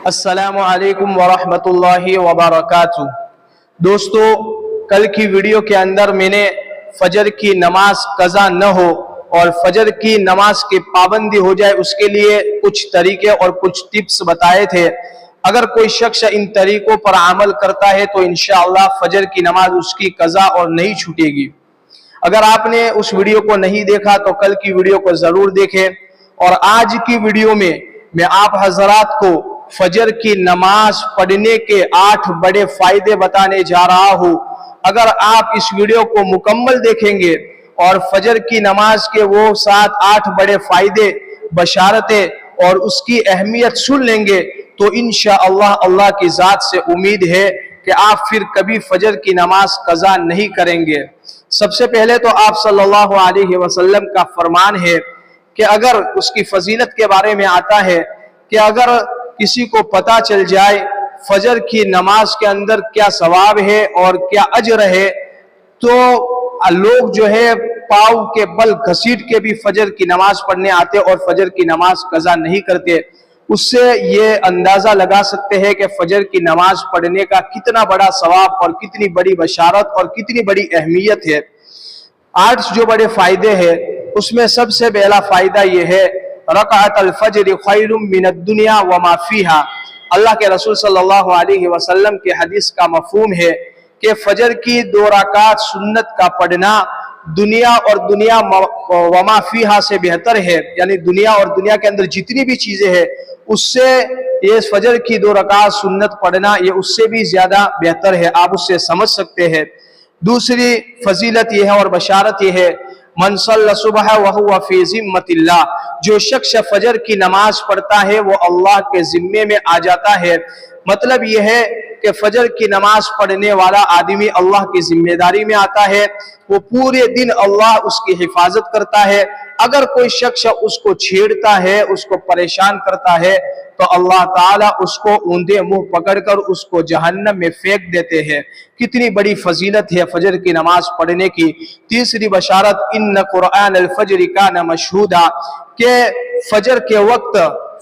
अस्सलामु अलैकुम वरहमतुल्लाहि वबरकातुह। दोस्तों, कल की वीडियो के अंदर मैंने फजर की नमाज कज़ा न हो और फजर की नमाज की पाबंदी हो जाए उसके लिए कुछ तरीके और कुछ टिप्स बताए थे। अगर कोई शख्स इन तरीकों पर अमल करता है तो इंशाअल्लाह फजर की नमाज उसकी कज़ा और नहीं छूटेगी। अगर आपने उस वीडियो को नहीं देखा तो कल की वीडियो को जरूर देखें। और आज की वीडियो में मैं आप हजरात को फजर की नमाज पढ़ने के 8 बड़े फायदे बताने जा रहा हूं। अगर आप इस वीडियो को मुकम्मल देखेंगे और फजर की नमाज के वो 7-8 बड़े फायदे, बशारतें और उसकी अहमियत सुन लेंगे तो इंशाअल्लाह अल्लाह की जात से उम्मीद है कि आप फिर कभी फजर की नमाज कज़ा नहीं करेंगे। सबसे पहले तो आप सल्लल्लाहु अलैहि वसल्लम का फरमान है कि अगर उसकी फजीलत के बारे में आता है कि अगर किसी को पता चल जाए फजर की नमाज के अंदर क्या सवाब है और क्या अजर है तो लोग जो है पाँव के बल घसीट के भी फजर की नमाज पढ़ने आते और फजर की नमाज कज़ा नहीं करते। उससे ये अंदाजा लगा सकते हैं कि फजर की नमाज पढ़ने का कितना बड़ा सवाब और कितनी बड़ी बशारत और कितनी बड़ी अहमियत है। 8 जो बड़े फायदे हैं उसमें सबसे पहला फायदा ये है, रकाअतुल फज्र खैरुम मिनद दुनिया व मा फीहा। अल्लाह के रसूल सल्लल्लाहु अलैहि वसल्लम के हदीस का मफहूम है कि फजर की 2 रकात सुन्नत का पढ़ना दुनिया और दुनिया व मा फीहा से बेहतर है। यानी दुनिया और दुनिया के अंदर जितनी भी चीजें हैं उससे ये फजर की 2 रकात सुन्नत पढ़ना ये उससे भी ज्यादा बेहतर है। आप उससे समझ सकते हैं। दूसरी फजीलत यह है और बशारत यह है, मन सल्ला सुबह व हुवा फी जिम्मतिल्लाह। जो शख्स फजर की नमाज पढ़ता है वो अल्लाह के जिम्मे में आ जाता है। मतलब यह है कि फजर की नमाज पढ़ने वाला आदमी अल्लाह की जिम्मेदारी में आता है। वो पूरे दिन अल्लाह उसकी हिफाजत करता है। अगर कोई शख्स उसको छेड़ता है, उसको परेशान करता है तो अल्लाह ताला उसको ऊंधे मुंह पकड़कर उसको जहन्नम में फेंक देते हैं। कितनी बड़ी फजीलत है फजर की नमाज पढ़ने की। तीसरी बशारत, इन्न कुरआन अल फज्र कान मशहूदा, के फजर के वक्त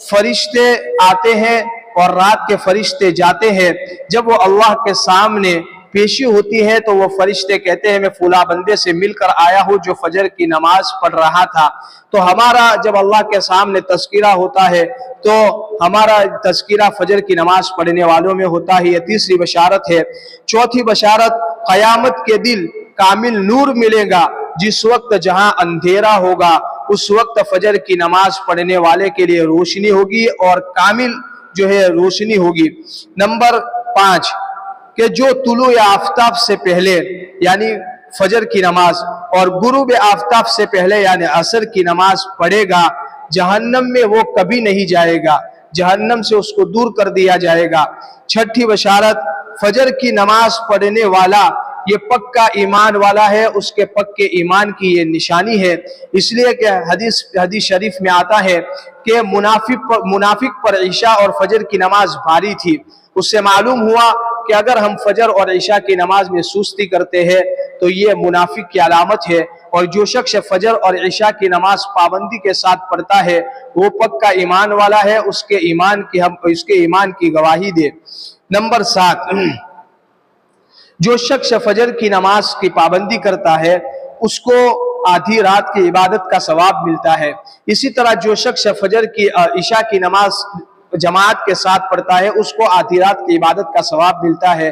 फरिश्ते आते हैं और रात के फरिश्ते जाते हैं। जब वो अल्लाह के सामने पेशी होती है तो वो फरिश्ते कहते हैं मैं फुला बंदे से मिलकर आया हूँ जो फजर की नमाज पढ़ रहा था। तो हमारा जब अल्लाह के सामने तस्कीरा होता है तो हमारा तस्कीरा फजर की नमाज पढ़ने वालों में होता है। ये तीसरी बशारत है। चौथी बशारत, क़यामत के दिन कामिल नूर मिलेगा। जिस वक्त जहां अंधेरा होगा उस वक्त फजर की नमाज पढ़ने वाले के लिए रोशनी होगी और कामिल जो है रोशनी होगी। नंबर 5 कि जो तुलू आफताब से पहले यानी फजर की नमाज और गुरूब आफताब से पहले यानी असर की नमाज पढ़ेगा जहन्नम में वो कभी नहीं जाएगा, जहन्नम से उसको दूर कर दिया जाएगा। छठी बशारत, फजर की नमाज पढ़ने वाला ये पक्का ईमान वाला है, उसके पक्के ईमान की ये निशानी है। इसलिए कि हदीस शरीफ में आता है कि मुनाफिक पर ईशा और फजर की नमाज भारी थी। उससे मालूम हुआ कि अगर हम फजर और ईशा की नमाज में सुस्ती करते हैं तो ये मुनाफिक की अलामत है। और जो शख्स फजर और ईशा की नमाज पाबंदी के साथ पढ़ता है वो पक्का ईमान वाला है, उसके ईमान की गवाही दे। नंबर 7, जो शख्स फजर की नमाज की पाबंदी करता है उसको आधी रात की इबादत का सवाब मिलता है। इसी तरह जो शख्स फजर की ईशा की नमाज जमात के साथ पढ़ता है उसको आधी रात की इबादत का सवाब मिलता है।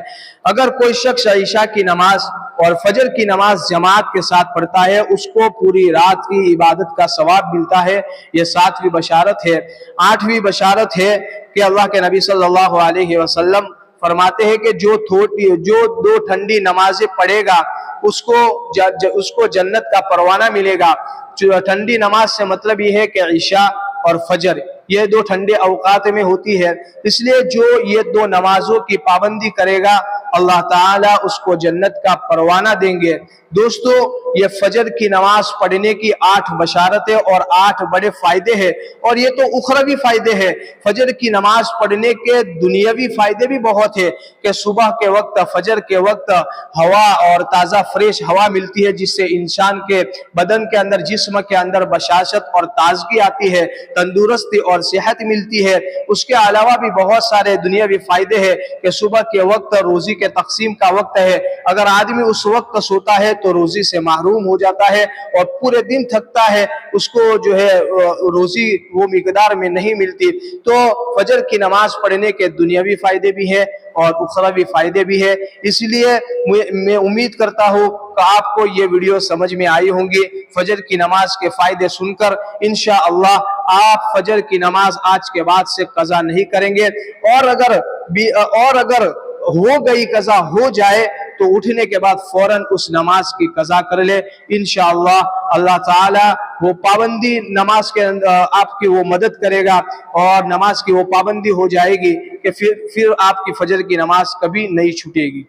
अगर कोई शख्स ईशा की नमाज और फजर की नमाज जमात के साथ पढ़ता है उसको पूरी रात की इबादत का सवाब मिलता है। यह 7वीं बशारत है। 8वीं बशारत है कि अल्लाह के नबी सल्लल्लाहु अलैहि वसल्लम फरमाते हैं कि जो 2 ठंडी नमाजें पढ़ेगा उसको जन्नत का परवाना मिलेगा। ठंडी नमाज से मतलब ये है कि ईशा और फजर ये 2 ठंडे औकात में होती है। इसलिए जो ये 2 नमाजों की पाबंदी करेगा अल्लाह ताला उसको जन्नत का परवाना देंगे। दोस्तों ये फजर की नमाज पढ़ने की 8 बशारतें और 8 बड़े फायदे हैं, और ये तो उखरवी फायदे हैं। फजर की नमाज पढ़ने के दुनियावी फायदे भी बहुत है कि सुबह के वक्त, फजर के वक्त हवा और ताज़ा फ्रेश हवा मिलती है, जिससे इंसान के बदन के अंदर, जिस्म के अंदर बशाशत और ताजगी आती है, तंदुरुस्ती और सेहत मिलती है। उसके अलावा भी बहुत सारे दुनियावी फायदे हैं कि सुबह के वक्त रोजी के तकसीम का वक्त है। अगर आदमी उस वक्त सोता है तो रोजी से महरूम हो जाता है और पूरे दिन थकता है, उसको जो है रोजी वो मिकदार में नहीं मिलती। तो फजर की नमाज पढ़ने के दुनियावी फायदे भी है और उखरवी फायदे भी है। इसलिए मैं उम्मीद करता हूँ कि आपको ये वीडियो समझ में आई होंगी। फजर की नमाज के फायदे सुनकर इंशाअल्लाह आप फजर की नमाज आज के बाद से कज़ा नहीं करेंगे, और अगर हो गई कज़ा, हो जाए तो उठने के बाद फौरन उस नमाज की कज़ा कर ले। इंशाअल्लाह अल्लाह ताला वो पाबंदी नमाज के आपकी वो मदद करेगा और नमाज की वो पाबंदी हो जाएगी कि फिर आपकी फजर की नमाज कभी नहीं छूटेगी।